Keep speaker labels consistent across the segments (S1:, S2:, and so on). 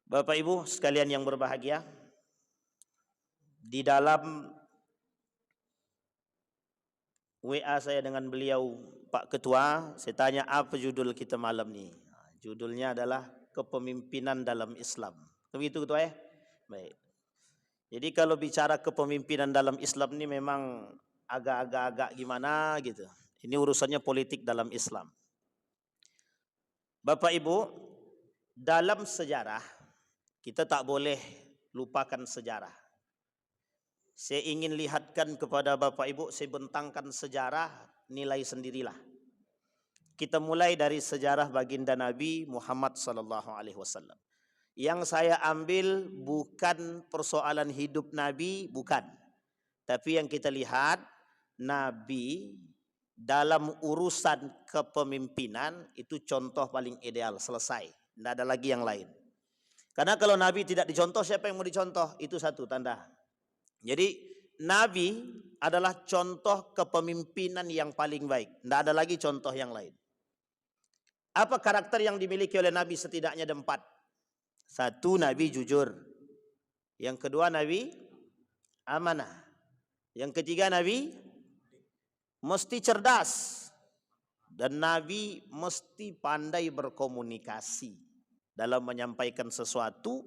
S1: Bapak Ibu sekalian yang berbahagia, di dalam WA saya dengan beliau Pak Ketua, saya tanya apa judul kita malam ini. Judulnya adalah kepemimpinan dalam Islam. Begitu Ketua ya? Baik. Jadi kalau bicara kepemimpinan dalam Islam ini memang agak-agak gimana gitu. Ini urusannya politik dalam Islam. Bapak Ibu, dalam sejarah kita tak boleh lupakan sejarah. Saya ingin lihatkan kepada Bapak Ibu, saya bentangkan sejarah, nilai sendirilah. Kita mulai dari sejarah baginda Nabi Muhammad SAW. Yang saya ambil bukan persoalan hidup Nabi, bukan. Tapi yang kita lihat, Nabi dalam urusan kepemimpinan itu contoh paling ideal, selesai. Tidak ada lagi yang lain. Karena kalau Nabi tidak dicontoh, siapa yang mau dicontoh? Itu satu tanda. Jadi Nabi adalah contoh kepemimpinan yang paling baik. Tidak ada lagi contoh yang lain. Apa karakter yang dimiliki oleh Nabi? Setidaknya ada 4. Satu, Nabi jujur. Yang kedua, Nabi amanah. Yang ketiga, Nabi mesti cerdas. Dan Nabi mesti pandai berkomunikasi. Dalam menyampaikan sesuatu,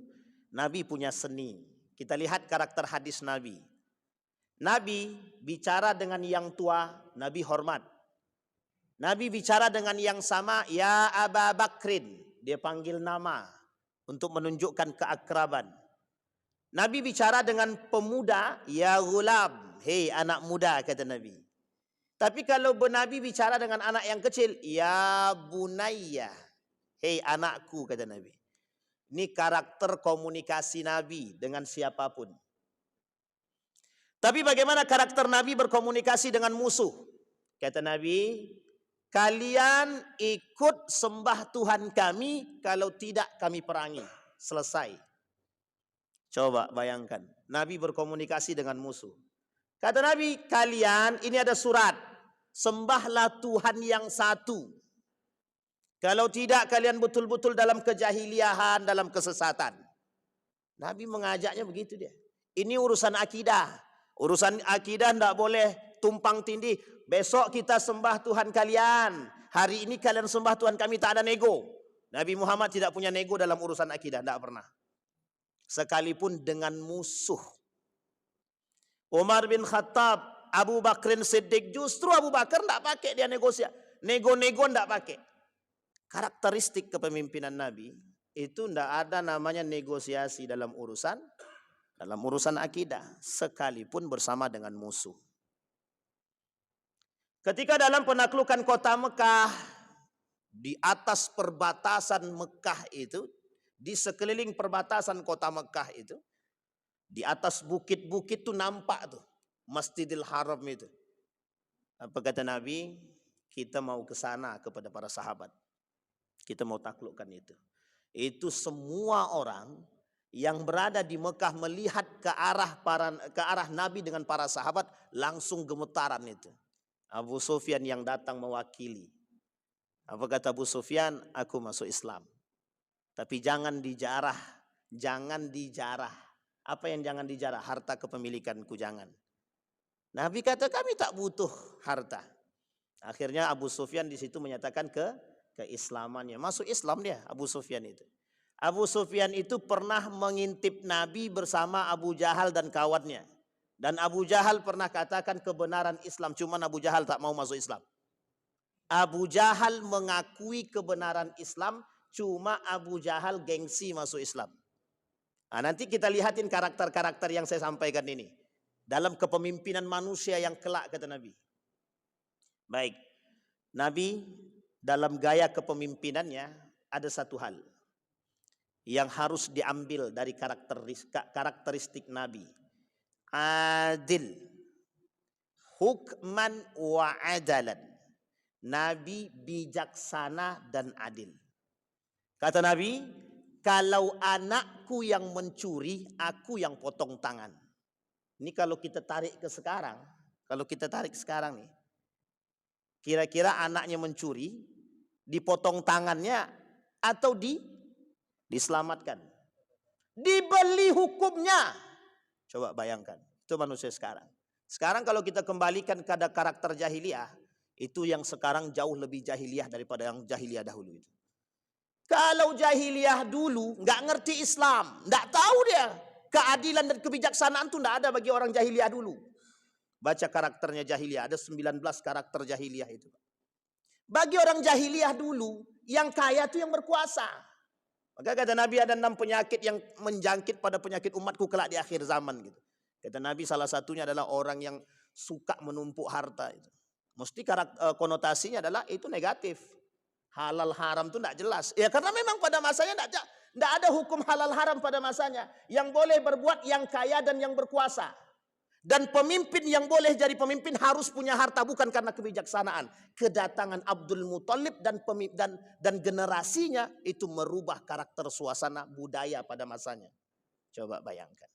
S1: Nabi punya seni. Kita lihat karakter hadis Nabi. Nabi bicara dengan yang tua, Nabi hormat. Nabi bicara dengan yang sama, ya Abu Bakrin, dia panggil nama untuk menunjukkan keakraban. Nabi bicara dengan pemuda, ya ghulam, hei anak muda, kata Nabi. Tapi kalau Nabi bicara dengan anak yang kecil, ya bunayya, hei anakku, kata Nabi. Ini karakter komunikasi Nabi dengan siapapun. Tapi bagaimana karakter Nabi berkomunikasi dengan musuh? Kata Nabi, kalian ikut sembah Tuhan kami, kalau tidak kami perangi. Selesai. Coba bayangkan, Nabi berkomunikasi dengan musuh. Kata Nabi, kalian ini ada surat, sembahlah Tuhan yang satu. Kalau tidak kalian betul-betul dalam kejahiliahan, dalam kesesatan. Nabi mengajaknya begitu dia. Ini urusan akidah. Urusan akidah tidak boleh tumpang tindih. Besok kita sembah Tuhan kalian. Hari ini kalian sembah Tuhan kami, tak ada nego. Nabi Muhammad tidak punya nego dalam urusan akidah, tidak pernah. Sekalipun dengan musuh. Umar bin Khattab, Abu Bakrin Siddiq, justru Abu Bakar tidak pakai dia negosiasi. Nego-nego tidak pakai. Karakteristik kepemimpinan Nabi itu tidak ada namanya negosiasi dalam urusan akidah, sekalipun bersama dengan musuh. Ketika dalam penaklukan kota Mekah, di atas perbatasan Mekah itu, di sekeliling perbatasan kota Mekah itu, di atas bukit-bukit tuh nampak tuh Masjidil Haram itu. Apa kata Nabi? Kita mau ke sana kepada para sahabat. Kita mau taklukkan itu. Itu semua orang yang berada di Mekah melihat ke arah Nabi dengan para sahabat, langsung gemetaran itu. Abu Sufyan yang datang mewakili. Apa kata Abu Sufyan? Aku masuk Islam. Tapi jangan dijarah. Jangan dijarah. Apa yang jangan dijarah? Harta kepemilikanku jangan. Nabi kata kami tak butuh harta. Akhirnya Abu Sufyan di situ menyatakan keislamannya. Masuk Islam dia Abu Sufyan itu. Abu Sufyan itu pernah mengintip Nabi bersama Abu Jahal dan kawannya. Dan Abu Jahal pernah katakan kebenaran Islam, cuman Abu Jahal tak mau masuk Islam. Abu Jahal mengakui kebenaran Islam, cuma Abu Jahal gengsi masuk Islam. Nah, nanti kita lihatin karakter-karakter yang saya sampaikan ini. Dalam kepemimpinan manusia yang kelak, kata Nabi. Baik, Nabi dalam gaya kepemimpinannya ada satu hal yang harus diambil dari karakteristik Nabi. Adil, hukman wa adalan. Nabi bijaksana dan adil. Kata Nabi, kalau anakku yang mencuri, aku yang potong tangan. Ini kalau kita tarik ke sekarang, nih, kira-kira anaknya mencuri, dipotong tangannya atau diselamatkan? dibeli hukumnya. Coba bayangkan, itu manusia sekarang. Sekarang kalau kita kembalikan pada karakter jahiliyah, itu yang sekarang jauh lebih jahiliyah daripada yang jahiliyah dahulu itu. Kalau jahiliyah dulu nggak ngerti Islam, nggak tahu dia keadilan dan kebijaksanaan itu nggak ada bagi orang jahiliyah dulu. Baca karakternya jahiliyah, ada 19 karakter jahiliyah itu. Bagi orang jahiliyah dulu, yang kaya itu yang berkuasa. Maka kata Nabi ada 6 penyakit yang menjangkit pada penyakit umatku kelak di akhir zaman gitu. Kata Nabi salah satunya adalah orang yang suka menumpuk harta itu. Mesti konotasinya adalah itu negatif. Halal haram itu tidak jelas. Ya karena memang pada masanya tidak ada hukum halal haram pada masanya. Yang boleh berbuat yang kaya dan yang berkuasa. Dan pemimpin yang boleh jadi pemimpin harus punya harta, bukan karena kebijaksanaan. Kedatangan Abdul Muthalib dan generasinya itu merubah karakter suasana budaya pada masanya. Coba bayangkan.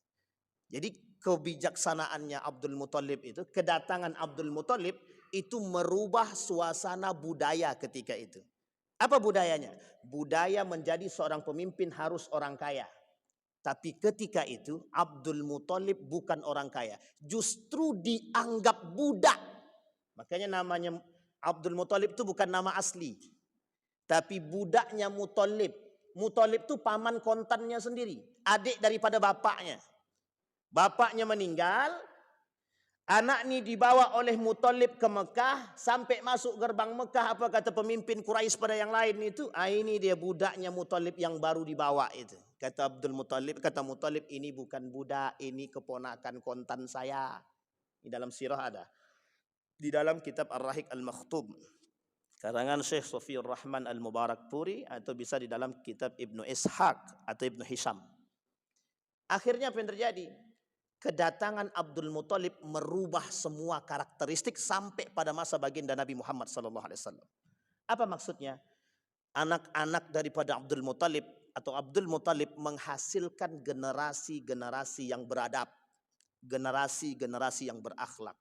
S1: Jadi kebijaksanaannya Abdul Muthalib itu, kedatangan Abdul Muthalib itu merubah suasana budaya ketika itu. Apa budayanya? Budaya menjadi seorang pemimpin harus orang kaya. Tapi ketika itu Abdul Muthalib bukan orang kaya. Justru dianggap budak. Makanya namanya Abdul Muthalib itu bukan nama asli. Tapi budaknya Muthalib. Muthalib itu paman kontannya sendiri. Adik daripada bapaknya. Bapaknya meninggal. Anak ini dibawa oleh Muthalib ke Mekah. Sampai masuk gerbang Mekah. Apa kata pemimpin Quraisy pada yang lain itu? Ini dia budaknya Muthalib yang baru dibawa itu. Kata Abdul Muthalib, kata Muthalib, ini bukan budak, ini keponakan kontan saya. Di dalam sirah ada. Di dalam kitab Ar-Rahiq Al-Makhtub. Karangan Syekh Sofiur Rahman Al-Mubarakpuri. Atau bisa di dalam kitab Ibnu Ishaq atau Ibnu Hisham. Akhirnya apa yang terjadi? Kedatangan Abdul Muthalib merubah semua karakteristik sampai pada masa baginda Nabi Muhammad SAW. Apa maksudnya? Anak-anak daripada Abdul Muthalib atau Abdul Muthalib menghasilkan generasi-generasi yang beradab, generasi-generasi yang berakhlak.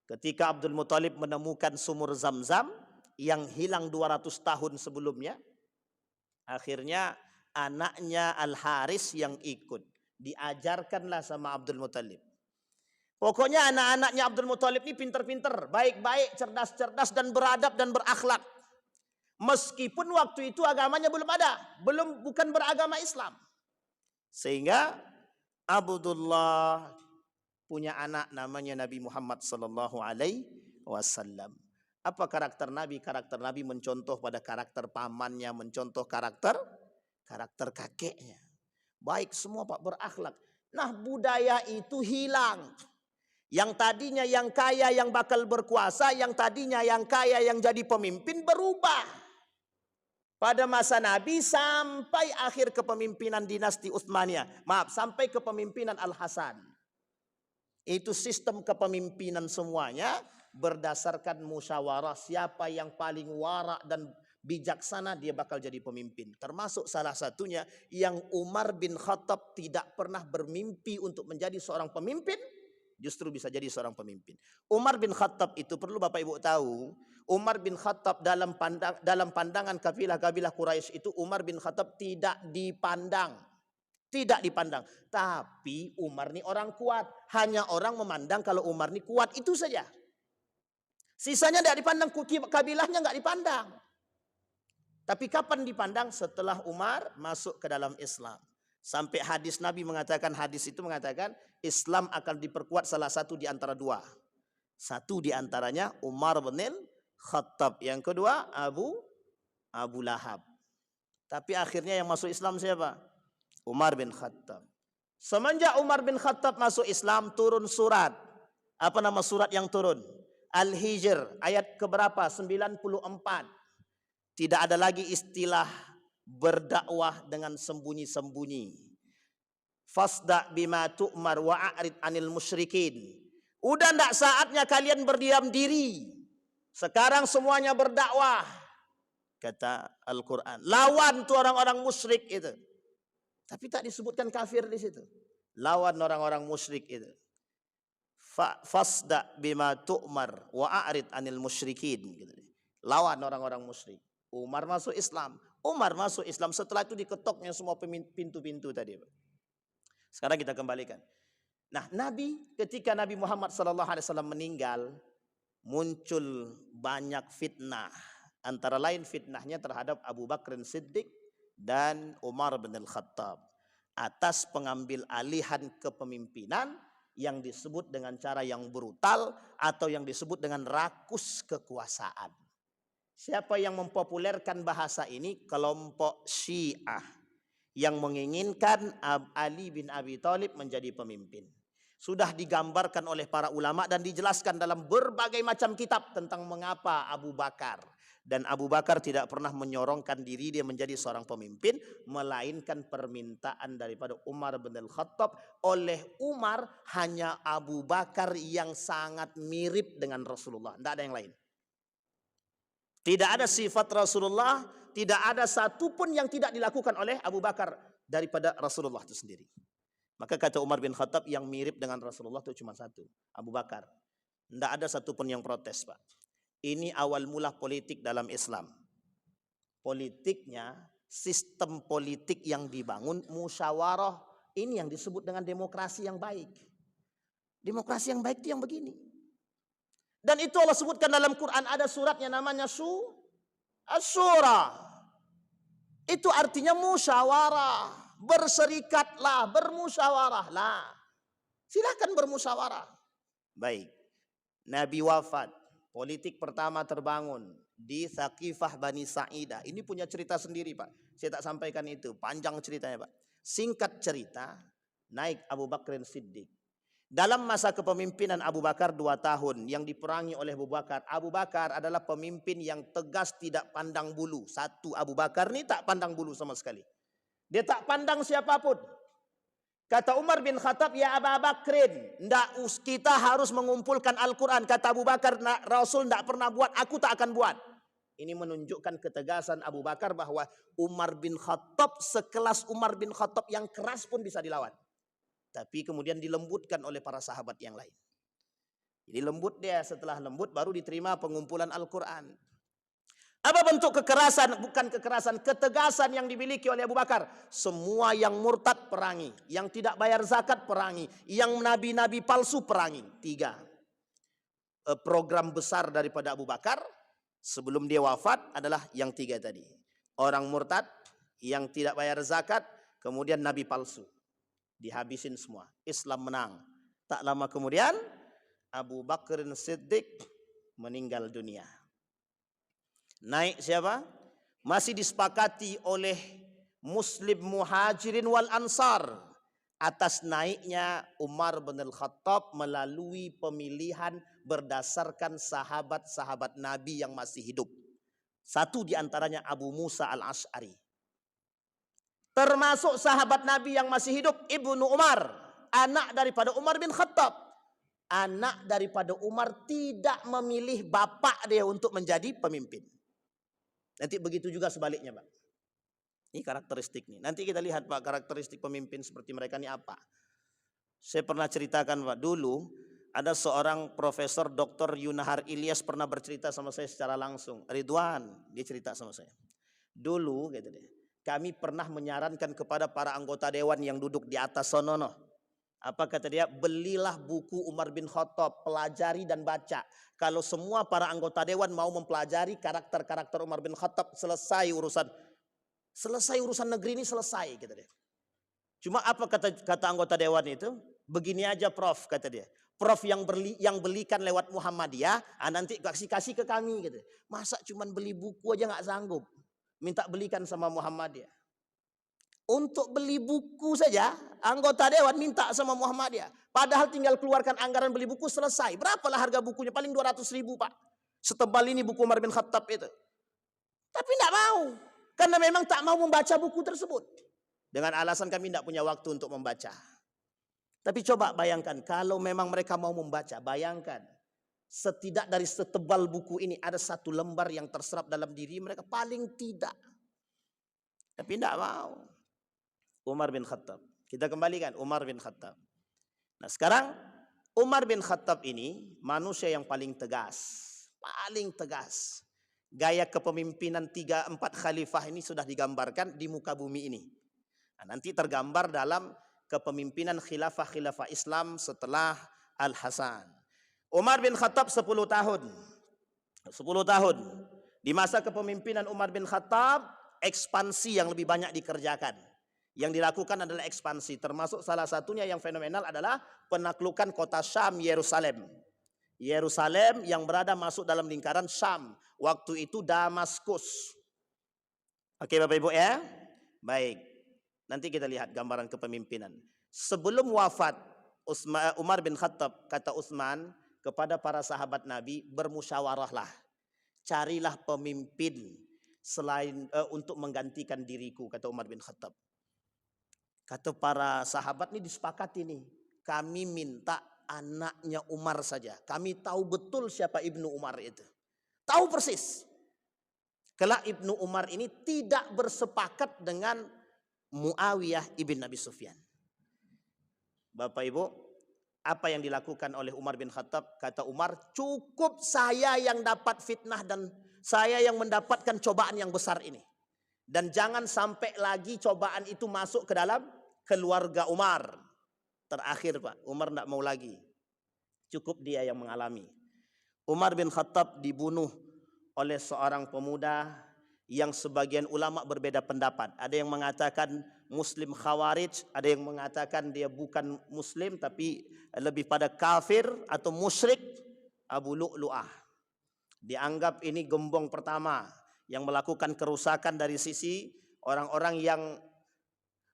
S1: Ketika Abdul Muthalib menemukan sumur Zam-Zam yang hilang 200 tahun sebelumnya, akhirnya anaknya Al-Haris yang ikut. Diajarkanlah sama Abdul Muthalib. Pokoknya anak-anaknya Abdul Muthalib ini pinter-pinter, baik-baik, cerdas-cerdas dan beradab dan berakhlak. Meskipun waktu itu agamanya belum ada, bukan beragama Islam. Sehingga Abdullah punya anak namanya Nabi Muhammad sallallahu alaihi wasallam. Apa karakter Nabi? Karakter Nabi mencontoh pada karakter pamannya, mencontoh karakter kakeknya. Baik semua Pak, berakhlak. Nah budaya itu hilang. Yang tadinya yang kaya yang bakal berkuasa, yang tadinya yang kaya yang jadi pemimpin berubah. Pada masa Nabi sampai akhir kepemimpinan dinasti Utsmaniyah. Maaf, sampai kepemimpinan Al-Hasan. Itu sistem kepemimpinan semuanya berdasarkan musyawarah. Siapa yang paling warak dan bijaksana dia bakal jadi pemimpin. Termasuk salah satunya yang Umar bin Khattab tidak pernah bermimpi untuk menjadi seorang pemimpin, justru bisa jadi seorang pemimpin. Umar bin Khattab itu perlu Bapak Ibu tahu, Umar bin Khattab dalam pandangan kabilah-kabilah Quraisy itu Umar bin Khattab tidak dipandang. Tidak dipandang. Tapi Umar ini orang kuat. Hanya orang memandang kalau Umar ini kuat, itu saja. Sisanya tidak dipandang, kabilahnya nggak dipandang. Tapi kapan dipandang? Setelah Umar masuk ke dalam Islam. Sampai hadis Nabi mengatakan, hadis itu mengatakan Islam akan diperkuat salah satu di antara dua. Satu di antaranya Umar bin Khattab. Yang kedua Abu Lahab. Tapi akhirnya yang masuk Islam siapa? Umar bin Khattab. Semenjak Umar bin Khattab masuk Islam, turun surat. Apa nama surat yang turun? Al-Hijr. Ayat keberapa? 94. Tidak ada lagi istilah berdakwah dengan sembunyi-sembunyi. Fasda bima tu'mar wa a'rid anil musyrikin. Udah enggak saatnya kalian berdiam diri. Sekarang semuanya berdakwah. Kata Al-Quran. Lawan tuh orang-orang musyrik itu. Tapi tak disebutkan kafir di situ. Lawan orang-orang musyrik itu. Fasda bima tu'mar wa a'rid anil musyrikin. Lawan orang-orang musyrik. Umar masuk Islam. Umar masuk Islam, setelah itu diketoknya semua pintu-pintu tadi. Sekarang kita kembalikan. Nah, ketika Nabi Muhammad SAW meninggal, muncul banyak fitnah. Antara lain fitnahnya terhadap Abu Bakar Siddiq dan Umar bin Al-Khattab atas pengambil alihan kepemimpinan yang disebut dengan cara yang brutal atau yang disebut dengan rakus kekuasaan. Siapa yang mempopulerkan bahasa ini? Kelompok Syiah yang menginginkan Ali bin Abi Thalib menjadi pemimpin. Sudah digambarkan oleh para ulama dan dijelaskan dalam berbagai macam kitab tentang mengapa Abu Bakar. Dan Abu Bakar tidak pernah menyorongkan diri dia menjadi seorang pemimpin, melainkan permintaan daripada Umar bin Al-Khattab. Oleh Umar hanya Abu Bakar yang sangat mirip dengan Rasulullah, tidak ada yang lain. Tidak ada sifat Rasulullah, tidak ada satupun yang tidak dilakukan oleh Abu Bakar daripada Rasulullah itu sendiri. Maka kata Umar bin Khattab, yang mirip dengan Rasulullah itu cuma satu, Abu Bakar. Tidak ada satupun yang protes, Pak. Ini awal mula politik dalam Islam. Politiknya, sistem politik yang dibangun musyawarah, ini yang disebut dengan demokrasi yang baik. Demokrasi yang baik itu yang begini. Dan itu Allah sebutkan dalam Quran, ada suratnya namanya As-Surah. Itu artinya musyawarah. Berserikatlah, bermusyawarahlah. Silakan bermusyawarah. Baik. Nabi wafat. Politik pertama terbangun di Thaqifah Bani Sa'idah. Ini punya cerita sendiri, Pak. Saya tak sampaikan itu. Panjang ceritanya, Pak. Singkat cerita, naik Abu Bakar Siddiq. Dalam masa kepemimpinan Abu Bakar 2 tahun yang diperangi oleh Abu Bakar. Abu Bakar adalah pemimpin yang tegas, tidak pandang bulu. Satu, Abu Bakar ini tak pandang bulu sama sekali. Dia tak pandang siapapun. Kata Umar bin Khattab, ya Abu Bakrin, kita harus mengumpulkan Al-Quran. Kata Abu Bakar, Rasul tidak pernah buat, aku tak akan buat. Ini menunjukkan ketegasan Abu Bakar bahwa Umar bin Khattab, sekelas Umar bin Khattab yang keras pun bisa dilawan. Tapi kemudian dilembutkan oleh para sahabat yang lain. Jadi lembut dia, setelah lembut baru diterima pengumpulan Al-Quran. Apa bentuk kekerasan? Bukan kekerasan, ketegasan yang dimiliki oleh Abu Bakar. Semua yang murtad perangi, yang tidak bayar zakat perangi, yang nabi-nabi palsu perangi. 3. Program besar daripada Abu Bakar sebelum dia wafat adalah yang 3 tadi. Orang murtad, yang tidak bayar zakat, kemudian nabi palsu. Dihabisin semua. Islam menang. Tak lama kemudian Abu Bakar Siddiq meninggal dunia. Naik siapa? Masih disepakati oleh Muslim Muhajirin wal Ansar atas naiknya Umar bin Al-Khattab melalui pemilihan berdasarkan sahabat-sahabat Nabi yang masih hidup. Satu di antaranya Abu Musa Al-Asy'ari. Termasuk sahabat Nabi yang masih hidup, Ibnu Umar, anak daripada Umar bin Khattab. Anak daripada Umar tidak memilih bapak dia untuk menjadi pemimpin. Nanti begitu juga sebaliknya, Pak. Ini karakteristik nih. Nanti kita lihat, Pak, karakteristik pemimpin seperti mereka ini apa. Saya pernah ceritakan, Pak, dulu ada seorang Profesor Dr. Yunahar Ilyas pernah bercerita sama saya secara langsung. Ridwan, dia cerita sama saya. Dulu, gitu deh, kami pernah menyarankan kepada para anggota dewan yang duduk di atas sonono. Apa kata dia? Belilah buku Umar bin Khattab, pelajari dan baca. Kalau semua para anggota dewan mau mempelajari karakter-karakter Umar bin Khattab, selesai urusan negeri ini selesai, kata dia. Cuma apa kata anggota dewan itu? Begini aja, Prof, kata dia. Prof yang belikan lewat Muhammadiyah, nanti kasih ke kami, gitu. Masa cuman beli buku aja nggak sanggup, minta belikan sama Muhammadiyah. Untuk beli buku saja, anggota dewan minta sama Muhammadiyah. Padahal tinggal keluarkan anggaran beli buku, selesai. Berapalah harga bukunya? Paling 200.000, Pak. Setebal ini buku Umar bin Khattab itu. Tapi tidak mau. Karena memang tak mau membaca buku tersebut. Dengan alasan kami tidak punya waktu untuk membaca. Tapi coba bayangkan, kalau memang mereka mau membaca, bayangkan. Setidak dari setebal buku ini ada 1 lembar yang terserap dalam diri mereka, paling tidak. Tapi tidak mau. Umar bin Khattab. Kita kembalikan Umar bin Khattab. Nah sekarang Umar bin Khattab ini manusia yang paling tegas. Paling tegas. Gaya kepemimpinan 3-4 khalifah ini sudah digambarkan di muka bumi ini. Nah, nanti tergambar dalam kepemimpinan khilafah-khilafah Islam setelah Al-Hasan. Umar bin Khattab 10 tahun. 10 tahun. Di masa kepemimpinan Umar bin Khattab, ekspansi yang lebih banyak dikerjakan. Yang dilakukan adalah ekspansi. Termasuk salah satunya yang fenomenal adalah penaklukan kota Syam, Yerusalem. Yerusalem yang berada masuk dalam lingkaran Syam. Waktu itu Damaskus. Oke Bapak Ibu ya? Baik. Nanti kita lihat gambaran kepemimpinan. Sebelum wafat Umar bin Khattab, kata Utsman kepada para sahabat Nabi, bermusyawarahlah. Carilah pemimpin selain untuk menggantikan diriku, kata Umar bin Khattab. Kata para sahabat ini disepakati nih. Kami minta anaknya Umar saja. Kami tahu betul siapa Ibnu Umar itu. Tahu persis. Kelak Ibnu Umar ini tidak bersepakat dengan Muawiyah ibn Abi Sufyan. Bapak Ibu, apa yang dilakukan oleh Umar bin Khattab? Kata Umar, cukup saya yang dapat fitnah dan saya yang mendapatkan cobaan yang besar ini. Dan jangan sampai lagi cobaan itu masuk ke dalam keluarga Umar. Terakhir Pak, Umar tidak mau lagi. Cukup dia yang mengalami. Umar bin Khattab dibunuh oleh seorang pemuda yang sebagian ulama berbeda pendapat. Ada yang mengatakan Muslim Khawarij, ada yang mengatakan dia bukan Muslim tapi lebih pada kafir atau musyrik, Abu Lu'lu'ah. Dianggap ini gembong pertama yang melakukan kerusakan dari sisi orang-orang yang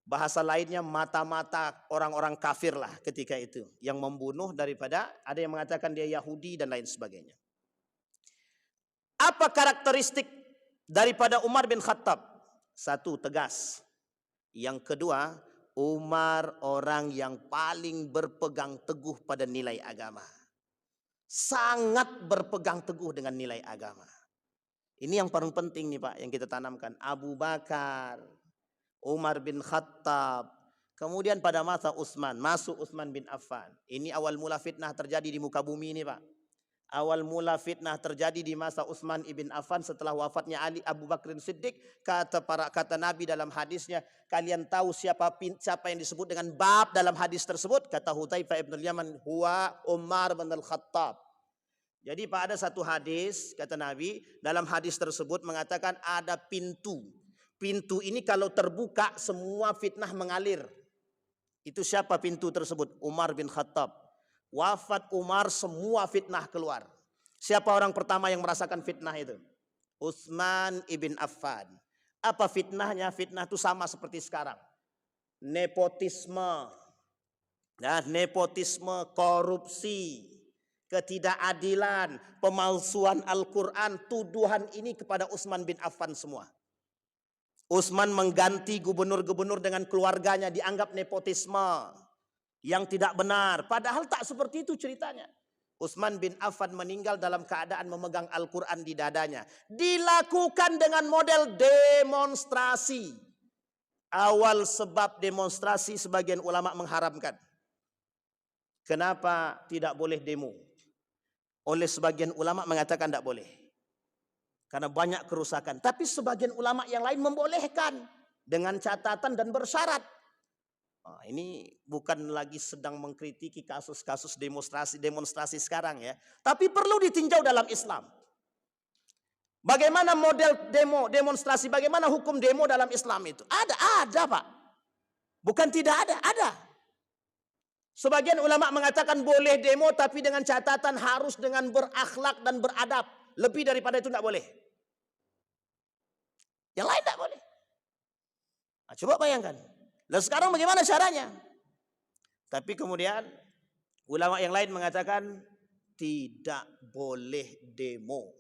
S1: bahasa lainnya mata-mata orang-orang kafir lah ketika itu. Yang membunuh daripada, ada yang mengatakan dia Yahudi dan lain sebagainya. Apa karakteristik daripada Umar bin Khattab? Satu, tegas. Yang kedua, Umar orang yang paling berpegang teguh pada nilai agama. Sangat berpegang teguh dengan nilai agama. Ini yang paling penting nih Pak, yang kita tanamkan. Abu Bakar, Umar bin Khattab, kemudian pada masa Utsman, masuk Utsman bin Affan. Ini awal mula fitnah terjadi di muka bumi ini Pak. Awal mula fitnah terjadi di masa Utsman ibn Affan setelah wafatnya Ali Abu Bakar Siddiq. Kata Nabi dalam hadisnya, kalian tahu siapa yang disebut dengan bab dalam hadis tersebut? Kata Hudzaifah ibn Yaman, huwa Umar bin Al-Khattab. Jadi Pak, ada satu hadis kata Nabi, dalam hadis tersebut mengatakan ada pintu. Pintu ini kalau terbuka semua fitnah mengalir. Itu siapa pintu tersebut? Umar bin Khattab. Wafat Umar semua fitnah keluar. Siapa orang pertama yang merasakan fitnah itu? Utsman ibn Affan. Apa fitnahnya? Fitnah itu sama seperti sekarang. Nepotisme. Nah, nepotisme, korupsi, ketidakadilan, pemalsuan Al-Quran, tuduhan ini kepada Utsman bin Affan semua. Utsman mengganti gubernur-gubernur dengan keluarganya, dianggap nepotisme yang tidak benar. Padahal tak seperti itu ceritanya. Utsman bin Affan meninggal dalam keadaan memegang Al-Quran di dadanya. Dilakukan dengan model demonstrasi. Awal sebab demonstrasi sebagian ulama mengharamkan. Kenapa tidak boleh demo? Oleh sebagian ulama mengatakan tidak boleh. Karena banyak kerusakan. Tapi sebagian ulama yang lain membolehkan. Dengan catatan dan bersyarat. Nah, ini bukan lagi sedang mengkritiki kasus-kasus demonstrasi sekarang ya. Tapi perlu ditinjau dalam Islam. Bagaimana model demonstrasi, bagaimana hukum demo dalam Islam itu? Ada Pak. Bukan tidak ada. Sebagian ulama mengatakan boleh demo tapi dengan catatan harus dengan berakhlak dan beradab. Lebih daripada itu tidak boleh. Yang lain tidak boleh. Nah, coba bayangkan. Lalu sekarang bagaimana caranya? Tapi kemudian ulama yang lain mengatakan tidak boleh demo.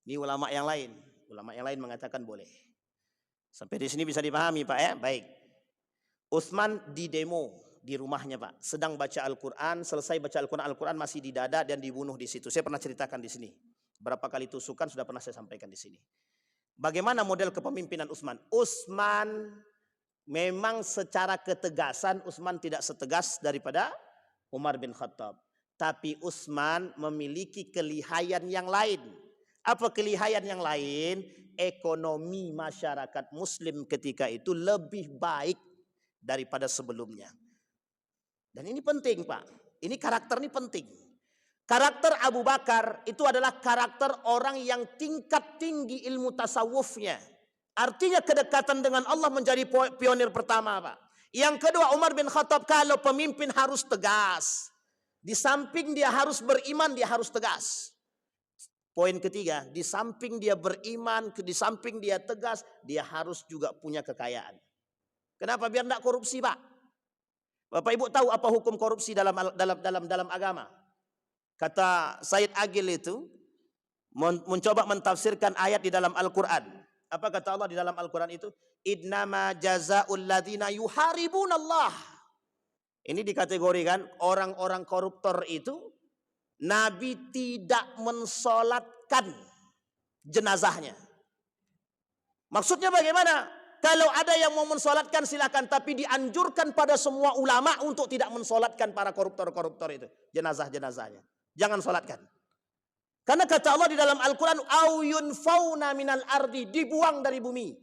S1: Ini ulama yang lain. Ulama yang lain mengatakan boleh. Sampai di sini bisa dipahami Pak ya? Baik. Utsman di demo di rumahnya Pak. Sedang baca Al-Quran. Selesai baca Al-Quran masih di dada dan dibunuh di situ. Saya pernah ceritakan di sini. Berapa kali tusukan sudah pernah saya sampaikan di sini. Bagaimana model kepemimpinan Utsman? Utsman memang secara ketegasan Utsman tidak setegas daripada Umar bin Khattab. Tapi Utsman memiliki kelihayan yang lain. Apa kelihayan yang lain? Ekonomi masyarakat muslim ketika itu lebih baik daripada sebelumnya. Dan ini penting Pak. Ini karakter ini penting. Karakter Abu Bakar itu adalah karakter orang yang tingkat tinggi ilmu tasawufnya. Artinya kedekatan dengan Allah menjadi pionir pertama Pak. Yang kedua Umar bin Khattab, kalau pemimpin harus tegas. Di samping dia harus beriman, dia harus tegas. Poin ketiga, di samping dia beriman, di samping dia tegas, dia harus juga punya kekayaan. Kenapa? Biar tidak korupsi Pak. Bapak Ibu tahu apa hukum korupsi dalam agama? Kata Said Agil itu mencoba mentafsirkan ayat di dalam Al-Quran. Apa kata Allah di dalam Al-Quran itu? Innama jazaa'ul ladzina yuharibunallah. Ini dikategorikan orang-orang koruptor itu Nabi tidak mensolatkan jenazahnya. Maksudnya bagaimana? Kalau ada yang mau mensolatkan silakan, tapi dianjurkan pada semua ulama untuk tidak mensolatkan para koruptor-koruptor itu, jenazah-jenazahnya. Jangan solatkan. Karena kata Allah di dalam Al-Quran, au yunfauna minal ardi, dibuang dari bumi.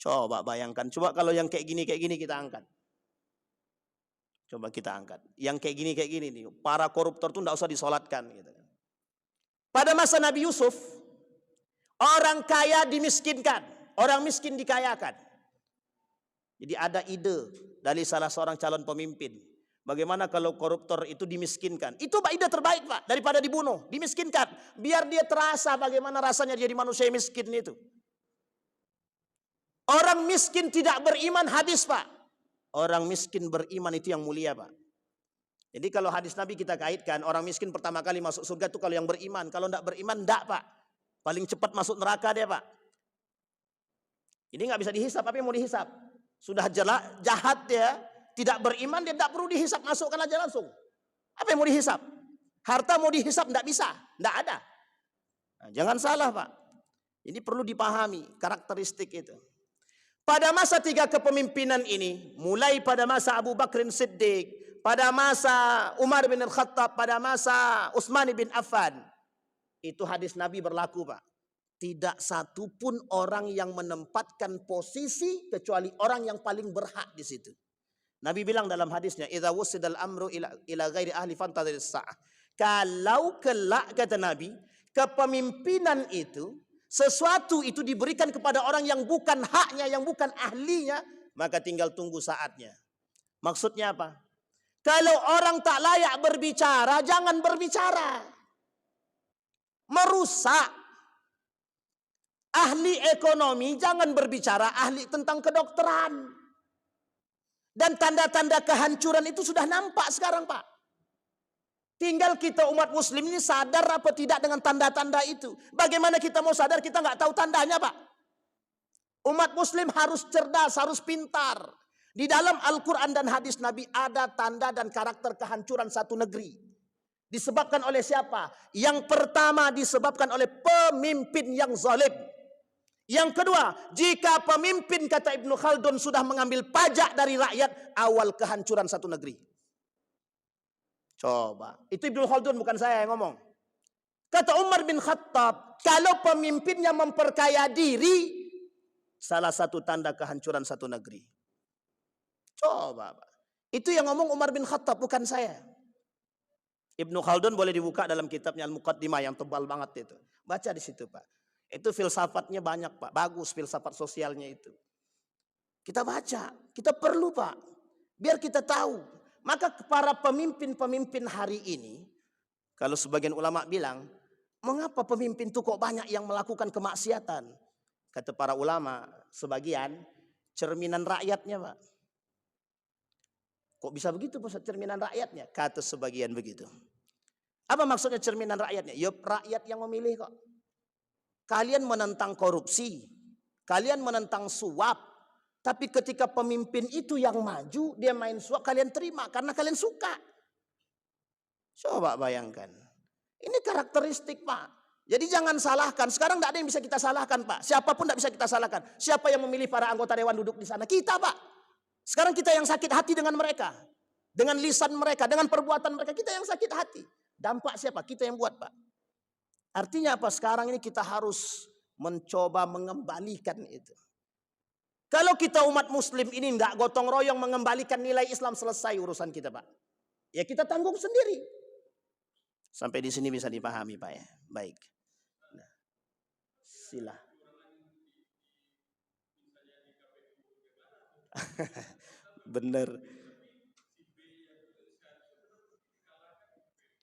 S1: Coba bayangkan, coba kalau yang kayak gini kita angkat. Coba kita angkat. Yang kayak gini nih, para koruptor tuh enggak usah disolatkan gitu. Pada masa Nabi Yusuf, orang kaya dimiskinkan, orang miskin dikayakan. Jadi ada ide dari salah seorang calon pemimpin. Bagaimana kalau koruptor itu dimiskinkan? Itu ide terbaik Pak, daripada dibunuh, dimiskinkan. Biar dia terasa bagaimana rasanya jadi manusia miskin itu. Orang miskin tidak beriman habis Pak. Orang miskin beriman itu yang mulia Pak. Jadi kalau hadis Nabi kita kaitkan, orang miskin pertama kali masuk surga itu kalau yang beriman. Kalau tidak beriman, tidak Pak. Paling cepat masuk neraka dia Pak. Ini nggak bisa dihisap, apa yang mau dihisap? Sudah jahat dia, tidak beriman, dia tidak perlu dihisap, masukkan aja langsung. Apa yang mau dihisap? Harta mau dihisap, tidak bisa, tidak ada. Nah, jangan salah Pak. Ini perlu dipahami karakteristik itu. Pada masa 3 kepemimpinan ini, mulai pada masa Abu Bakrin Siddiq, pada masa Umar bin Khattab, pada masa Utsman bin Affan, itu hadis Nabi berlaku Pak. Tidak satu pun orang yang menempatkan posisi kecuali orang yang paling berhak di situ. Nabi bilang dalam hadisnya, "Idza wusidal amru ila ghairi ahli fantadhiris sa'ah." Kalau kelak kata Nabi, kepemimpinan itu, sesuatu itu diberikan kepada orang yang bukan haknya, yang bukan ahlinya, maka tinggal tunggu saatnya. Maksudnya apa? Kalau orang tak layak berbicara, jangan berbicara. Merusak. Ahli ekonomi jangan berbicara ahli tentang kedokteran. Dan tanda-tanda kehancuran itu sudah nampak sekarang Pak. Tinggal kita umat muslim ini sadar apa tidak dengan tanda-tanda itu. Bagaimana kita mau sadar, kita nggak tahu tandanya Pak. Umat muslim harus cerdas, harus pintar. Di dalam Al-Quran dan hadis Nabi ada tanda dan karakter kehancuran satu negeri. Disebabkan oleh siapa? Yang pertama disebabkan oleh pemimpin yang zalim. Yang kedua, jika pemimpin kata Ibnu Khaldun sudah mengambil pajak dari rakyat, awal kehancuran satu negeri. Coba, itu Ibnu Khaldun bukan saya yang ngomong. Kata Umar bin Khattab, kalau pemimpinnya memperkaya diri, salah satu tanda kehancuran satu negeri. Coba, Pak. Itu yang ngomong Umar bin Khattab, bukan saya. Ibnu Khaldun boleh dibuka dalam kitabnya Al-Muqaddimah yang tebal banget itu. Baca di situ, Pak. Itu filsafatnya banyak, Pak. Bagus filsafat sosialnya itu. Kita baca, kita perlu, Pak. Biar kita tahu. Maka para pemimpin-pemimpin hari ini, kalau sebagian ulama bilang, mengapa pemimpin itu kok banyak yang melakukan kemaksiatan? Kata para ulama, sebagian cerminan rakyatnya, Pak. Kok bisa begitu, Pak, cerminan rakyatnya? Kata sebagian begitu. Apa maksudnya cerminan rakyatnya? Ya rakyat yang memilih kok. Kalian menentang korupsi, kalian menentang suap, tapi ketika pemimpin itu yang maju, dia main suap, kalian terima karena kalian suka. Coba bayangkan. Ini karakteristik, Pak. Jadi jangan salahkan. Sekarang tidak ada yang bisa kita salahkan, Pak. Siapapun tidak bisa kita salahkan. Siapa yang memilih para anggota dewan duduk di sana? Kita, Pak. Sekarang kita yang sakit hati dengan mereka. Dengan lisan mereka, dengan perbuatan mereka. Kita yang sakit hati. Dampak siapa? Kita yang buat, Pak. Artinya apa? Sekarang ini kita harus mencoba mengembalikan itu. Kalau kita umat muslim ini tidak gotong royong mengembalikan nilai Islam, selesai urusan kita, Pak. Ya kita tanggung sendiri. Sampai di sini bisa dipahami, Pak ya. Baik. Nah, sila. Bener.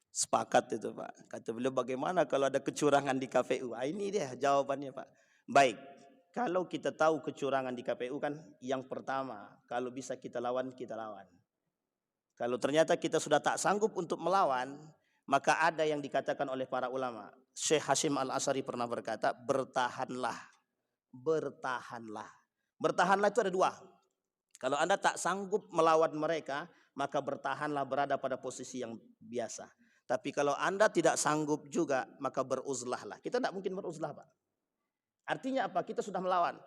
S1: Sepakat itu, Pak. Kata beliau, bagaimana kalau ada kecurangan di KPU? Ini dia jawabannya, Pak. Baik. Kalau kita tahu kecurangan di KPU kan, yang pertama, kalau bisa kita lawan, kita lawan. Kalau ternyata kita sudah tak sanggup untuk melawan, maka ada yang dikatakan oleh para ulama. Syekh Hashim Al-Asy'ari pernah berkata, bertahanlah. Bertahanlah. Bertahanlah itu ada dua. Kalau Anda tak sanggup melawan mereka, maka bertahanlah, berada pada posisi yang biasa. Tapi kalau Anda tidak sanggup juga, maka beruzlahlah. Kita tidak mungkin beruzlah, Pak. Artinya apa? Kita sudah melawan.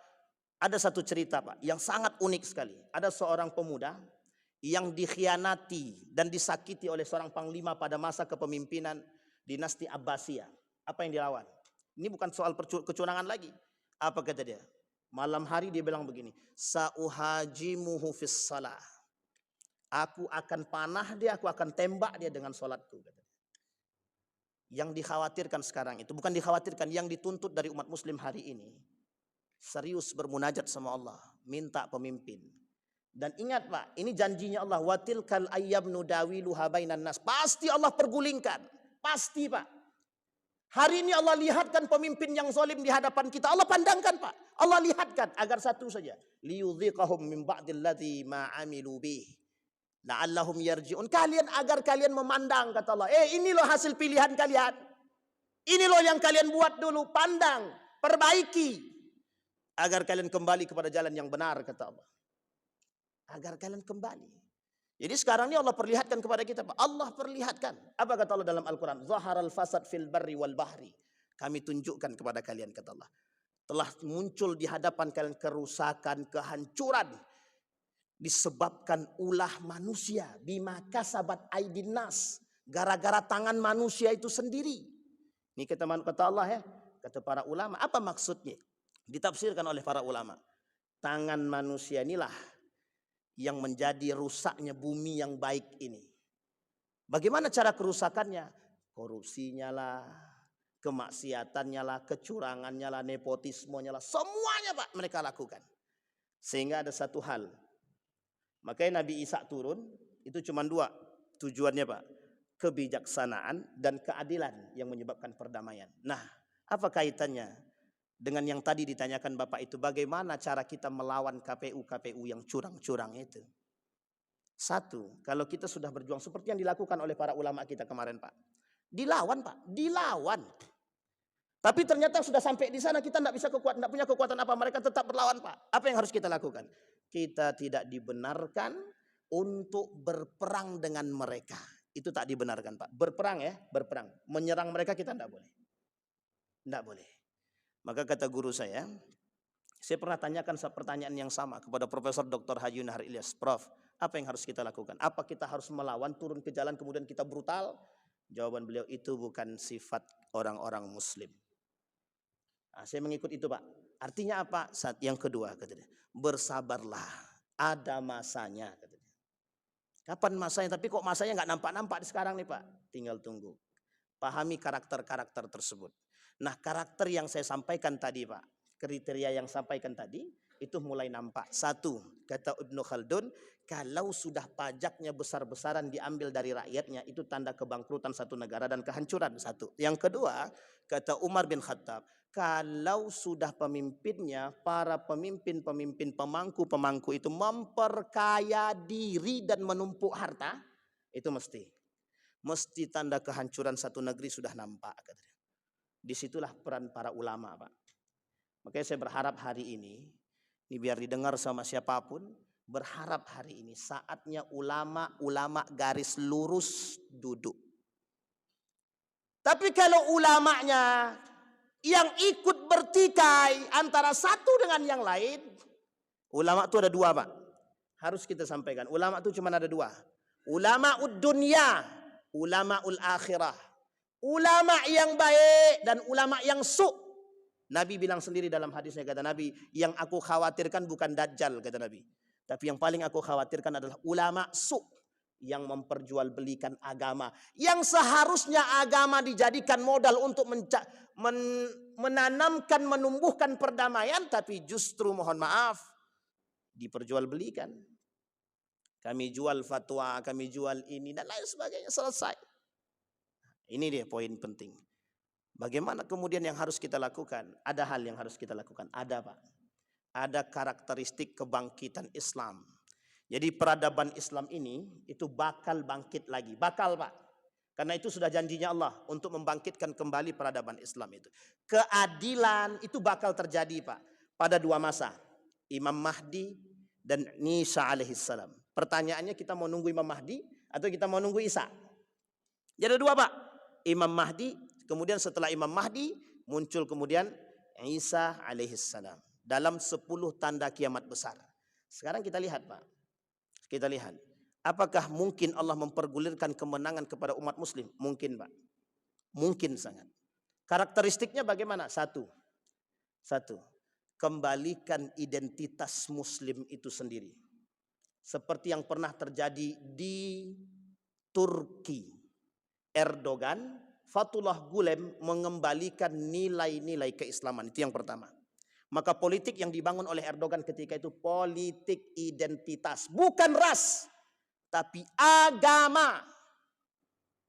S1: Ada satu cerita, Pak, yang sangat unik sekali. Ada seorang pemuda yang dikhianati dan disakiti oleh seorang panglima pada masa kepemimpinan dinasti Abbasiyah. Apa yang dilawan? Ini bukan soal kecurangan lagi. Apa kata dia? Malam hari dia bilang begini, sa'uhajimuhu fis salah. Aku akan panah dia, aku akan tembak dia dengan sholatku. Yang dikhawatirkan sekarang itu, bukan dikhawatirkan, yang dituntut dari umat muslim hari ini, serius bermunajat sama Allah, minta pemimpin. Dan ingat, Pak, ini janjinya Allah, watilkal ayyam nudawiluha bainan nas. Pasti Allah pergulingkan, pasti, Pak. Hari ini Allah lihatkan pemimpin yang zalim di hadapan kita. Allah pandangkan, Pak. Allah lihatkan agar satu saja, liyudhiqahum min ba'dilladzi ma 'amilu bih la'allahum yarji'un. Kalian, agar kalian memandang, kata Allah. Ini loh hasil pilihan kalian. Ini loh yang kalian buat dulu. Pandang, perbaiki. Agar kalian kembali kepada jalan yang benar, kata Allah. Agar kalian kembali. Jadi sekarang ini Allah perlihatkan kepada kita, Pak. Allah perlihatkan. Apa kata Allah dalam Al-Quran? Zaharal fasad fil barri wal bahri. Kami tunjukkan kepada kalian, kata Allah. Telah muncul di hadapan kalian kerusakan, kehancuran. Disebabkan ulah manusia, bima kasabat aidin nas, gara-gara tangan manusia itu sendiri. Ini kata Allah ya, kata para ulama. Apa maksudnya? Ditafsirkan oleh para ulama. Tangan manusia inilah yang menjadi rusaknya bumi yang baik ini. Bagaimana cara kerusakannya? Korupsinya lah, kemaksiatannya lah, kecurangannya lah, nepotismenya lah, semuanya, Pak, mereka lakukan. Sehingga ada satu hal. Makanya Nabi Isa turun, itu cuma dua tujuannya, Pak. Kebijaksanaan dan keadilan yang menyebabkan perdamaian. Nah, apa kaitannya dengan yang tadi ditanyakan Bapak itu? Bagaimana cara kita melawan KPU yang curang-curang itu? Satu, kalau kita sudah berjuang seperti yang dilakukan oleh para ulama kita kemarin, Pak. Dilawan, Pak, dilawan. Tapi ternyata sudah sampai di sana, kita tidak punya kekuatan apa, mereka tetap berlawan, Pak. Apa yang harus kita lakukan? Kita tidak dibenarkan untuk berperang dengan mereka. Itu tak dibenarkan, Pak. Berperang ya, berperang. Menyerang mereka kita tidak boleh. Tidak boleh. Maka kata guru saya pernah tanyakan pertanyaan yang sama kepada Profesor Dr. Haji Nahar Ilyas. Prof, apa yang harus kita lakukan? Apa kita harus melawan, turun ke jalan kemudian kita brutal? Jawaban beliau, itu bukan sifat orang-orang muslim. Nah, saya mengikut itu, Pak. Artinya apa? Saat yang kedua, katanya, bersabarlah, ada masanya, katanya. Kapan masanya? Tapi kok masanya nggak nampak-nampak sekarang nih, Pak? Tinggal tunggu. Pahami karakter-karakter tersebut. Nah, karakter yang saya sampaikan tadi, Pak, kriteria yang sampaikan tadi, itu mulai nampak. Satu, kata Ibnu Khaldun, kalau sudah pajaknya besar-besaran diambil dari rakyatnya, itu tanda kebangkrutan satu negara dan kehancuran. Satu. Yang kedua, kata Umar bin Khattab, kalau sudah pemimpinnya, para pemimpin-pemimpin pemangku-pemangku itu memperkaya diri dan menumpuk harta, itu mesti tanda kehancuran satu negeri sudah nampak. Disitulah peran para ulama, Pak. Makanya saya berharap hari ini biar didengar sama siapapun, berharap hari ini saatnya ulama garis lurus duduk. Tapi kalau ulamanya yang ikut bertikai antara satu dengan yang lain, ulama itu ada dua, Pak. Harus kita sampaikan, ulama itu cuma ada dua. Ulama'ud dunya, ulama'ul akhirah. ulama yang baik dan ulama yang su. Nabi bilang sendiri dalam hadisnya, kata Nabi, yang aku khawatirkan bukan Dajjal, kata Nabi. Tapi yang paling aku khawatirkan adalah ulama su yang memperjualbelikan agama. Yang seharusnya agama dijadikan modal untuk menanamkan, menumbuhkan perdamaian, tapi justru mohon maaf diperjualbelikan. Kami jual fatwa, kami jual ini dan lain sebagainya, selesai. Ini dia poin penting. Bagaimana kemudian yang harus kita lakukan? Ada hal yang harus kita lakukan. Ada Pak. Ada karakteristik kebangkitan Islam. Jadi peradaban Islam ini itu bakal bangkit lagi. Bakal Pak. Karena itu sudah janjinya Allah untuk membangkitkan kembali peradaban Islam itu. Keadilan itu bakal terjadi Pak. Pada dua masa. Imam Mahdi dan Isa alaihissalam. Pertanyaannya, kita mau nunggu Imam Mahdi atau kita mau nunggu Isa? Jadi dua Pak. Imam Mahdi, kemudian setelah Imam Mahdi muncul kemudian Isa alaihissalam. Dalam 10 tanda kiamat besar. Sekarang kita lihat Pak. Kita lihat. Apakah mungkin Allah mempergulirkan kemenangan kepada umat muslim? Mungkin Pak. Mungkin sangat. Karakteristiknya bagaimana? Satu. Kembalikan identitas muslim itu sendiri. Seperti yang pernah terjadi di Turki. Erdogan, Fethullah Gulen mengembalikan nilai-nilai keislaman. Itu yang pertama. Maka politik yang dibangun oleh Erdogan ketika itu politik identitas. Bukan ras, tapi agama.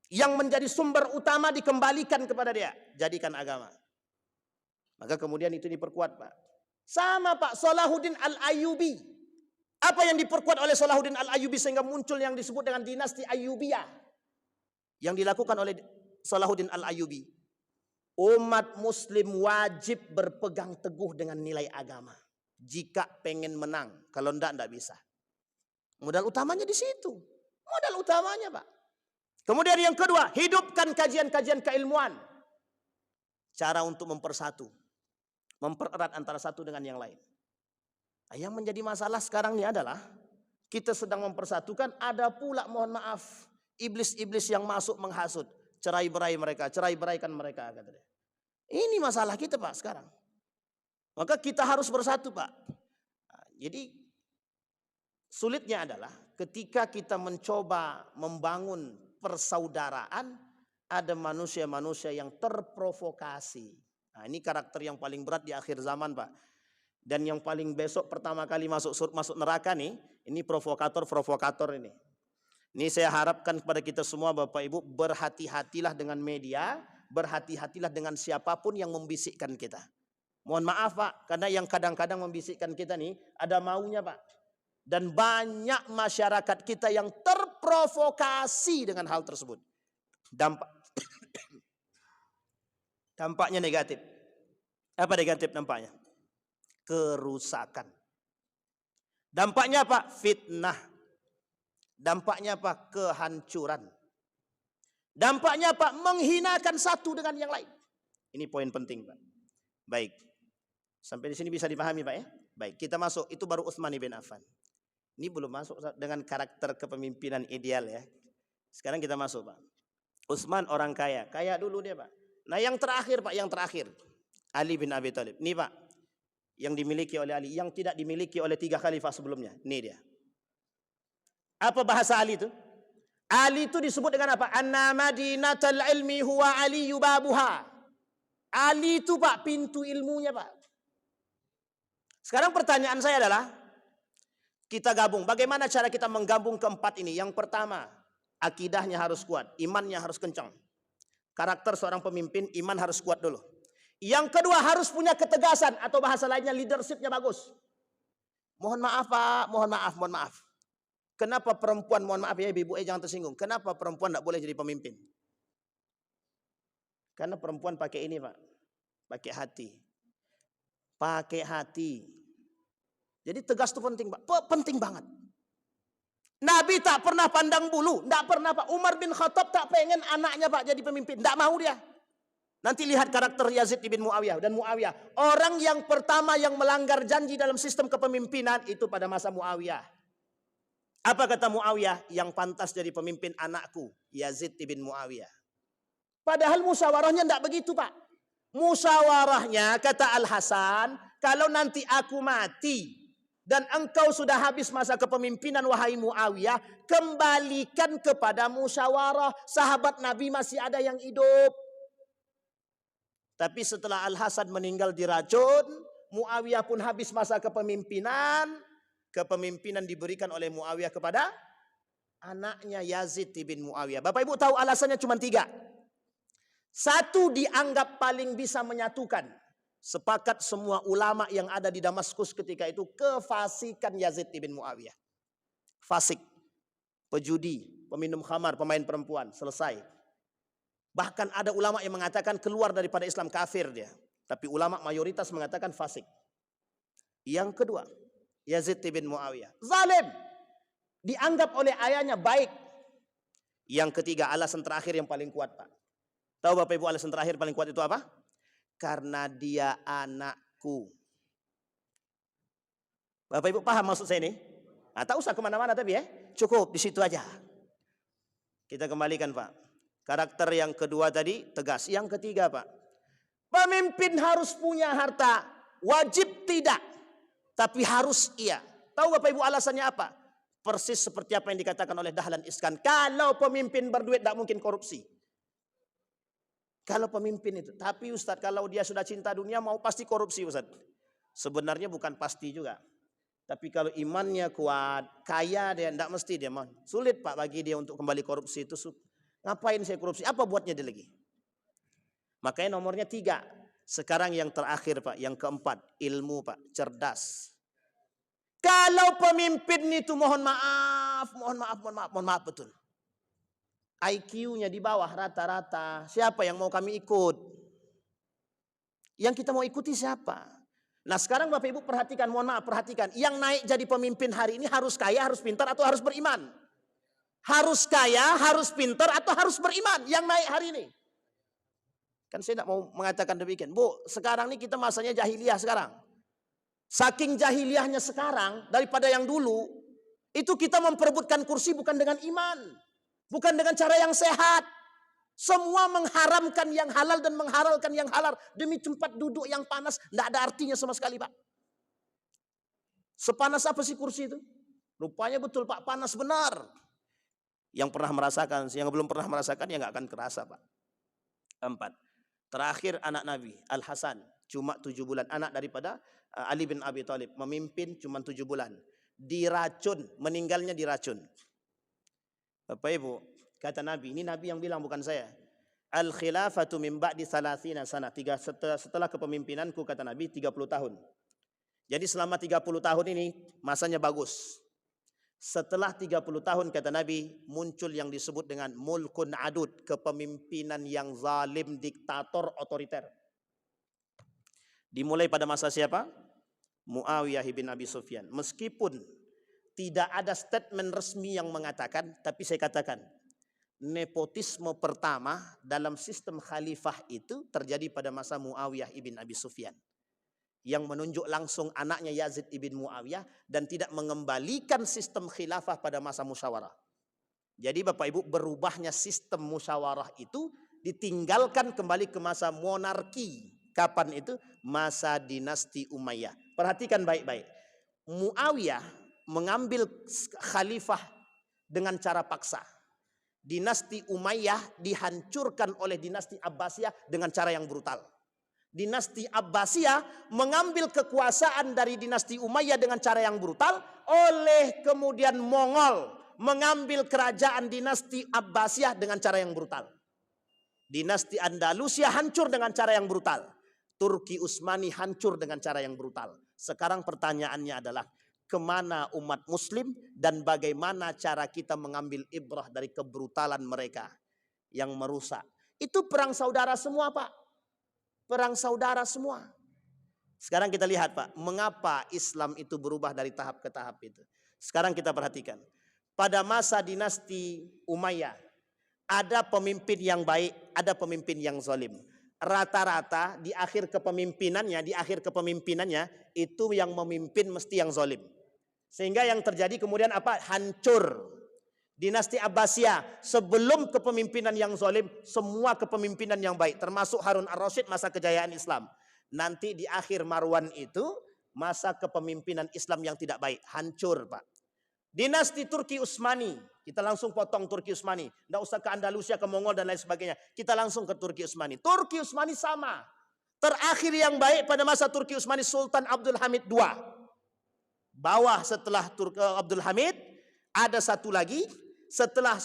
S1: Yang menjadi sumber utama dikembalikan kepada dia. Jadikan agama. Maka kemudian itu diperkuat Pak. Sama Pak, Salahuddin Al-Ayyubi. Apa yang diperkuat oleh Salahuddin Al-Ayyubi sehingga muncul yang disebut dengan dinasti Ayyubiyah? Yang dilakukan oleh Salahuddin Al-Ayyubi. Umat muslim wajib berpegang teguh dengan nilai agama. Jika pengen menang. Kalau enggak bisa. Modal utamanya di situ. Modal utamanya Pak. Kemudian yang kedua, hidupkan kajian-kajian keilmuan. Cara untuk mempersatu. Mempererat antara satu dengan yang lain. Nah, yang menjadi masalah sekarang ini adalah kita sedang mempersatukan, ada pula mohon maaf iblis-iblis yang masuk menghasut, cerai-berai mereka, cerai-beraikan mereka, kata dia. Ini masalah kita Pak sekarang. Maka kita harus bersatu Pak. Nah, jadi sulitnya adalah ketika kita mencoba membangun persaudaraan, ada manusia-manusia yang terprovokasi. Nah, ini karakter yang paling berat di akhir zaman Pak. Dan yang paling besok pertama kali masuk neraka nih, ini provokator ini. Ini saya harapkan kepada kita semua Bapak Ibu, berhati-hatilah dengan media, berhati-hatilah dengan siapapun yang membisikkan kita. Mohon maaf Pak, karena yang kadang-kadang membisikkan kita nih ada maunya Pak. Dan banyak masyarakat kita yang terprovokasi dengan hal tersebut. Dampaknya negatif. Apa negatif dampaknya? Kerusakan. Dampaknya apa? Fitnah. Dampaknya apa? Kehancuran. Dampaknya apa? Menghinakan satu dengan yang lain. Ini poin penting Pak. Baik. Sampai di sini bisa dipahami Pak ya? Baik, kita masuk. Itu baru Utsman bin Affan. Ini belum masuk dengan karakter kepemimpinan ideal ya. Sekarang kita masuk Pak. Utsman orang kaya. Kaya dulu dia Pak. Nah yang terakhir Pak, yang terakhir. Ali bin Abi Thalib. Ini Pak. Yang dimiliki oleh Ali. Yang tidak dimiliki oleh 3 khalifah sebelumnya. Ini dia. Apa bahasa Ali itu? Ali itu disebut dengan apa? Anna madinatal ilmi huwa Ali yubabuha. Ali itu Pak, pintu ilmunya Pak. Sekarang pertanyaan saya adalah, kita gabung. Bagaimana cara kita menggabung keempat ini? Yang pertama, akidahnya harus kuat. Imannya harus kencang. Karakter seorang pemimpin, iman harus kuat dulu. Yang kedua, harus punya ketegasan. Atau bahasa lainnya, leadershipnya bagus. Mohon maaf Pak, mohon maaf. Kenapa perempuan, mohon maaf ya ibu jangan tersinggung. Kenapa perempuan tidak boleh jadi pemimpin? Karena perempuan pakai ini Pak. Pakai hati. Pakai hati. Jadi tegas itu penting Pak. Penting banget. Nabi tak pernah pandang bulu. Tidak pernah Pak. Umar bin Khattab tak pengen anaknya Pak jadi pemimpin. Tidak mau dia. Nanti lihat karakter Yazid ibn Muawiyah dan Muawiyah. Orang yang pertama yang melanggar janji dalam sistem kepemimpinan itu pada masa Muawiyah. Apa kata Muawiyah? Yang pantas jadi pemimpin anakku, Yazid ibn Muawiyah. Padahal musyawarahnya tidak begitu, Pak. Musyawarahnya, kata Al-Hasan, kalau nanti aku mati dan engkau sudah habis masa kepemimpinan, wahai Muawiyah, kembalikan kepada musyawarah. Sahabat Nabi masih ada yang hidup. Tapi setelah Al-Hasan meninggal diracun, Muawiyah pun habis masa kepemimpinan. Kepemimpinan diberikan oleh Muawiyah kepada anaknya Yazid bin Muawiyah. Bapak Ibu tahu alasannya cuma 3. Satu, dianggap paling bisa menyatukan. Sepakat semua ulama yang ada di Damaskus ketika itu kefasikan Yazid bin Muawiyah. Fasik, pejudi, peminum khamar, pemain perempuan, selesai. Bahkan ada ulama yang mengatakan keluar daripada Islam, kafir dia. Tapi ulama mayoritas mengatakan fasik. Yang kedua, Yazid bin Muawiyah zalim, dianggap oleh ayahnya baik. Yang ketiga, alasan terakhir yang paling kuat, Pak. Tahu Bapak Ibu alasan terakhir paling kuat itu apa? Karena dia anakku. Bapak Ibu paham maksud saya ini? Nah, tak usah kemana-mana tapi ya, cukup di situ aja. Kita kembalikan, Pak. Karakter yang kedua tadi tegas. Yang ketiga, Pak, pemimpin harus punya harta. Wajib tidak, tapi harus iya. Tahu Bapak Ibu alasannya apa? Persis seperti apa yang dikatakan oleh Dahlan Iskan. Kalau pemimpin berduit tidak mungkin korupsi. Kalau pemimpin itu. Tapi Ustadz, kalau dia sudah cinta dunia mau pasti korupsi, Ustadz. Sebenarnya bukan pasti juga. Tapi kalau imannya kuat, kaya dia, tidak mesti dia mau. Sulit, Pak, bagi dia untuk kembali korupsi itu. Ngapain saya korupsi? Apa buatnya dia lagi? Makanya nomornya 3. Sekarang yang terakhir, Pak, yang keempat, ilmu, Pak, cerdas. Kalau pemimpin itu mohon maaf betul. IQ-nya di bawah rata-rata. Siapa yang mau kami ikut? Yang kita mau ikuti siapa? Nah sekarang Bapak Ibu perhatikan, mohon maaf perhatikan. Yang naik jadi pemimpin hari ini harus kaya, harus pintar atau harus beriman? Harus kaya, harus pintar atau harus beriman? Yang naik hari ini. Kan saya tidak mau mengatakan demikian. Bu, sekarang ini kita masanya jahiliyah sekarang. Saking jahiliyahnya sekarang daripada yang dulu, itu kita memperebutkan kursi bukan dengan iman. Bukan dengan cara yang sehat. Semua mengharamkan yang halal dan menghalalkan yang halal. Demi tempat duduk yang panas. Tidak ada artinya sama sekali, Pak. Sepanas apa sih kursi itu? Rupanya betul, Pak, panas benar. Yang pernah merasakan, yang belum pernah merasakan ya nggak akan kerasa, Pak. 4. Terakhir anak Nabi, Al-Hasan. Cuma 7 bulan. Anak daripada Ali bin Abi Thalib. Memimpin cuma 7 bulan. Diracun. Meninggalnya diracun. Bapak Ibu, kata Nabi, ini Nabi yang bilang bukan saya. Al-khilafatu min ba'di 30 sana. Setelah kepemimpinanku, kata Nabi, 30 tahun. Jadi selama 30 tahun ini masanya bagus. Setelah 30 tahun, kata Nabi, muncul yang disebut dengan mulkun adud, kepemimpinan yang zalim, diktator, otoriter. Dimulai pada masa siapa? Muawiyah bin Abi Sufyan. Meskipun tidak ada statement resmi yang mengatakan, tapi saya katakan, nepotisme pertama dalam sistem khalifah itu terjadi pada masa Muawiyah bin Abi Sufyan. Yang menunjuk langsung anaknya Yazid bin Muawiyah dan tidak mengembalikan sistem khilafah pada masa musyawarah. Jadi Bapak Ibu, berubahnya sistem musyawarah itu ditinggalkan kembali ke masa monarki. Kapan itu? Masa dinasti Umayyah. Perhatikan baik-baik. Muawiyah mengambil khalifah dengan cara paksa. Dinasti Umayyah dihancurkan oleh dinasti Abbasiyah dengan cara yang brutal. Dinasti Abbasiyah mengambil kekuasaan dari dinasti Umayyah dengan cara yang brutal. Oleh kemudian Mongol mengambil kerajaan dinasti Abbasiyah dengan cara yang brutal. Dinasti Andalusia hancur dengan cara yang brutal. Turki Utsmani hancur dengan cara yang brutal. Sekarang pertanyaannya adalah, kemana umat muslim dan bagaimana cara kita mengambil ibrah dari kebrutalan mereka yang merusak. Itu perang saudara semua, Pak. Perang saudara semua. Sekarang kita lihat, Pak, mengapa Islam itu berubah dari tahap ke tahap itu. Sekarang kita perhatikan. Pada masa dinasti Umayyah, ada pemimpin yang baik, ada pemimpin yang zalim. Rata-rata di akhir kepemimpinannya itu yang memimpin mesti yang zalim. Sehingga yang terjadi kemudian apa? Hancur Dinasti Abbasiyah, sebelum kepemimpinan yang zalim, semua kepemimpinan yang baik, termasuk Harun ar-Rasyid masa kejayaan Islam. Nanti di akhir Marwan itu, masa kepemimpinan Islam yang tidak baik, hancur Pak. Dinasti Turki Utsmani, kita langsung potong Turki Utsmani, tidak usah ke Andalusia, ke Mongol dan lain sebagainya. Kita langsung ke Turki Utsmani. Turki Utsmani sama. Terakhir yang baik pada masa Turki Utsmani Sultan Abdul Hamid II. Bawah setelah Abdul Hamid ada satu lagi, setelah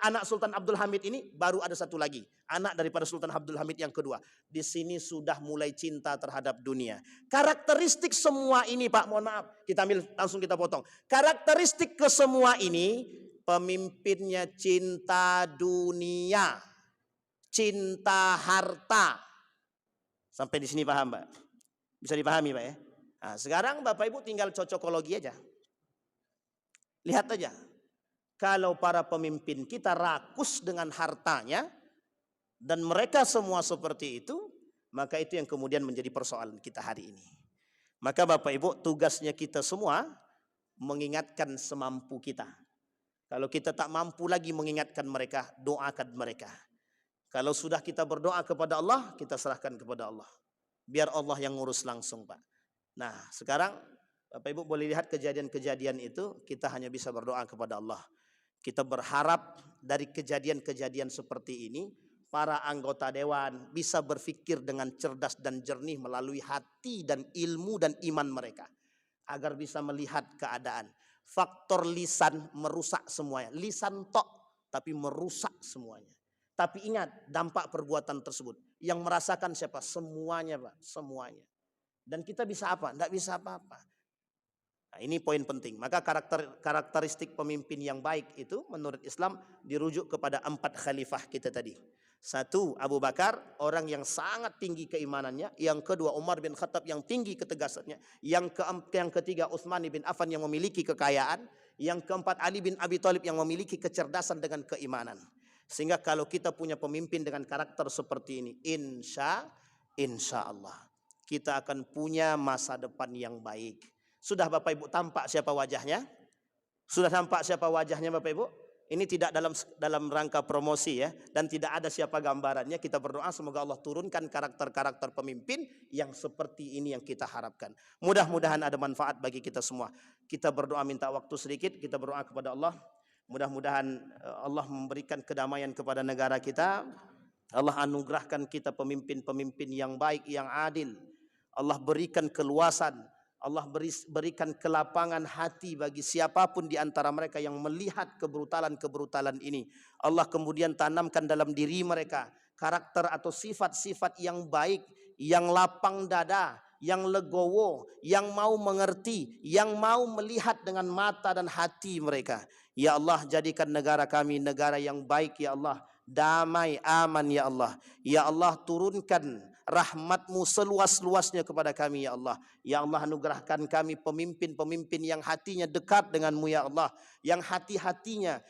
S1: anak Sultan Abdul Hamid ini baru ada satu lagi, anak daripada Sultan Abdul Hamid yang kedua. Di sini sudah mulai cinta terhadap dunia. Karakteristik semua ini Pak, mohon maaf, kita ambil langsung kita potong. Karakteristik ke semua ini, pemimpinnya cinta dunia, cinta harta. Sampai di sini paham Pak? Bisa dipahami Pak ya? Nah, sekarang Bapak Ibu tinggal cocokologi aja. Lihat aja. Kalau para pemimpin kita rakus dengan hartanya dan mereka semua seperti itu, maka itu yang kemudian menjadi persoalan kita hari ini. Maka Bapak Ibu, tugasnya kita semua mengingatkan semampu kita. Kalau kita tak mampu lagi mengingatkan mereka, doakan mereka. Kalau sudah kita berdoa kepada Allah, kita serahkan kepada Allah. Biar Allah yang ngurus langsung Pak. Nah, sekarang Bapak Ibu boleh lihat kejadian-kejadian itu, kita hanya bisa berdoa kepada Allah. Kita berharap dari kejadian-kejadian seperti ini, para anggota dewan bisa berpikir dengan cerdas dan jernih melalui hati dan ilmu dan iman mereka. Agar bisa melihat keadaan. Faktor lisan merusak semuanya. Lisan tok, tapi merusak semuanya. Tapi ingat, dampak perbuatan tersebut. Yang merasakan siapa? Semuanya Pak, semuanya. Dan kita bisa apa? Tidak bisa apa-apa. Nah, ini poin penting. Maka karakteristik pemimpin yang baik itu menurut Islam dirujuk kepada 4 khalifah kita tadi. 1, Abu Bakar, orang yang sangat tinggi keimanannya. Yang kedua, Umar bin Khattab yang tinggi ketegasannya. Yang ketiga, Utsman bin Affan yang memiliki kekayaan. Yang keempat, Ali bin Abi Thalib yang memiliki kecerdasan dengan keimanan. Sehingga kalau kita punya pemimpin dengan karakter seperti ini, insya Allah kita akan punya masa depan yang baik. Sudah Bapak Ibu tampak siapa wajahnya? Sudah tampak siapa wajahnya Bapak Ibu? Ini tidak dalam rangka promosi ya, dan tidak ada siapa gambarannya. Kita berdoa semoga Allah turunkan karakter-karakter pemimpin yang seperti ini yang kita harapkan. Mudah-mudahan ada manfaat bagi kita semua. Kita berdoa minta waktu sedikit, kita berdoa kepada Allah. Mudah-mudahan Allah memberikan kedamaian kepada negara kita. Allah anugerahkan kita pemimpin-pemimpin yang baik, yang adil. Allah berikan keluasan, Allah berikan kelapangan hati bagi siapapun di antara mereka yang melihat kebrutalan-kebrutalan ini. Allah kemudian tanamkan dalam diri mereka karakter atau sifat-sifat yang baik, yang lapang dada, yang legowo, yang mau mengerti, yang mau melihat dengan mata dan hati mereka. Ya Allah, jadikan negara kami negara yang baik ya Allah, damai, aman ya Allah. Ya Allah, turunkan rahmat-Mu seluas-luasnya kepada kami ya Allah. Ya Allah, anugerahkan kami pemimpin-pemimpin yang hatinya dekat dengan-Mu ya Allah. Yang hatinya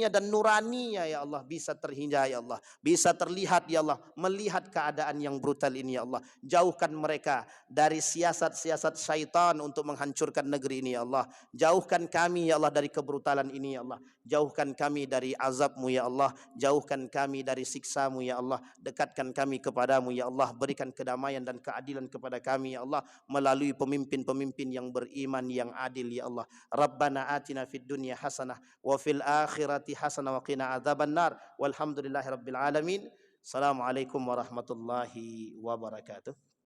S1: dan nuraninya ya Allah bisa terhindar ya Allah. Bisa terlihat ya Allah, melihat keadaan yang brutal ini ya Allah. Jauhkan mereka dari siasat-siasat syaitan untuk menghancurkan negeri ini ya Allah. Jauhkan kami ya Allah dari kebrutalan ini ya Allah. Jauhkan kami dari azab-Mu ya Allah. Jauhkan kami dari siksa-Mu ya Allah. Dekatkan kami kepadamu ya Allah. Berikan kedamaian dan keadilan kepada kami ya Allah, melalui pemimpin-pemimpin yang beriman, yang adil ya Allah. Rabbana atina fid dunya hasanah wa fil akhirati hasanah wa qina adzabannar. Walhamdulillahi rabbil alamin. Assalamualaikum warahmatullahi wabarakatuh.